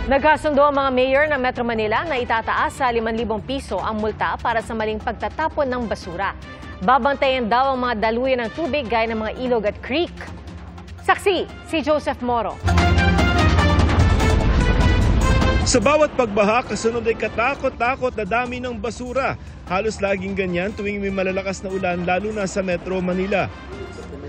Nagkasundo ang mga mayor ng Metro Manila na itataas sa 5,000 piso ang multa para sa maling pagtatapon ng basura. Babantayan daw ang mga daluyan ng tubig gaya ng mga ilog at creek. Saksi, si Joseph Moro. Sa bawat pagbaha, kasunod ay katakot-takot na dami ng basura. Halos laging ganyan tuwing may malalakas na ulan, lalo na sa Metro Manila.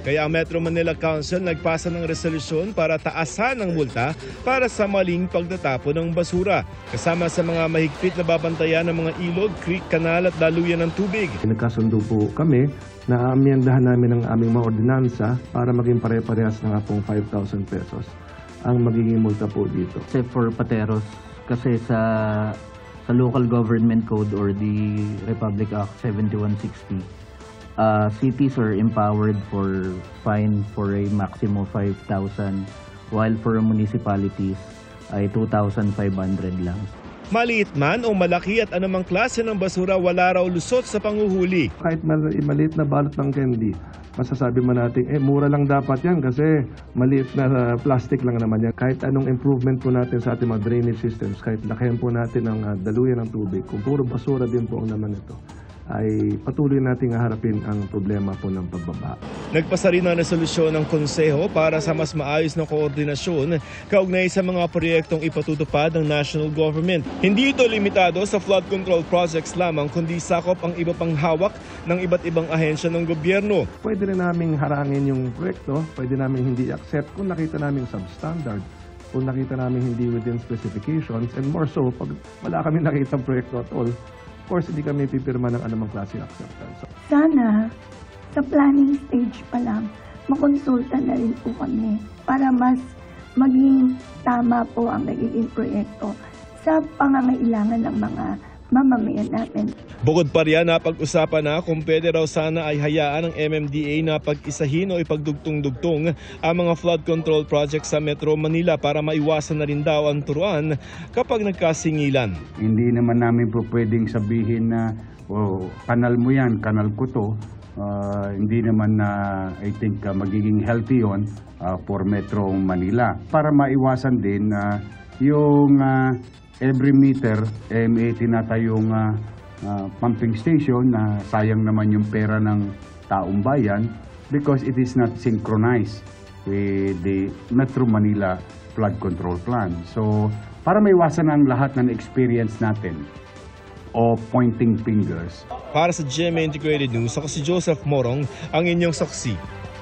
Kaya ang Metro Manila Council nagpasa ng resolusyon para taasan ang multa para sa maling pagtatapon ng basura. Kasama sa mga mahigpit na babantayan ng mga ilog, creek, kanal at daluyan ng tubig. Nagkasundo po kami na amyendahan namin ang aming mga ordinansa para maging pare-parehas na nga pong 5,000 pesos ang magiging multa po dito. Except for Pateros, kasi sa Local Government Code or the Republic Act 7160, cities are empowered for fine for a maximum of 5,000, while for municipalities ay 2,500 lang. Maliit man o malaki at anumang klase ng basura, wala raw lusot sa panguhuli. Kahit maliit na balot ng candy, masasabi man natin, mura lang dapat yan kasi maliit na plastic lang naman yan. Kahit anong improvement po natin sa ating mga drainage systems, kahit lakihan po natin ang daluyan ng tubig, kung puro basura din po ang naman ito, ay patuloy nating haharapin ang problema po ng pagbabaha. Nagpasa rin ang resolusyon ng Konseho para sa mas maayos na koordinasyon kaugnay sa mga proyektong ipatutupad ng national government. Hindi ito limitado sa flood control projects lamang, kundi sakop ang iba pang hawak ng iba't ibang ahensya ng gobyerno. Pwede rin naming harangin yung proyekto, pwede namin hindi accept kung nakita namin substandard, kung nakita namin hindi within specifications, and more so, pag wala kami nakitang proyekto at all, of course, hindi kami pipirma ng anumang klase ng acceptance. Sana, sa planning stage pa lang, makonsulta na rin po kami para mas maging tama po ang nagiging proyekto sa pangangailangan ng mga mamamayan natin. Bukod pa riyan, napag-usapan na kung pwede raw sana ay hayaan ng MMDA na pag-isahin o ipagdugtong-dugtong ang mga flood control projects sa Metro Manila para maiwasan na rin daw ang turuan kapag nagkasingilan. Hindi naman namin po pwedeng sabihin na kanal mo yan, kanal ko to. Hindi naman na I think magiging healthy yon for Metro Manila. Para maiwasan din yung every meter may tinatayong pumping station na sayang naman yung pera ng taong bayan because it is not synchronized with the Metro Manila flood control plan. So para maiwasan ang lahat ng experience natin o pointing fingers. Para sa GMA Integrated News, ako si Joseph Morong, ang inyong saksi.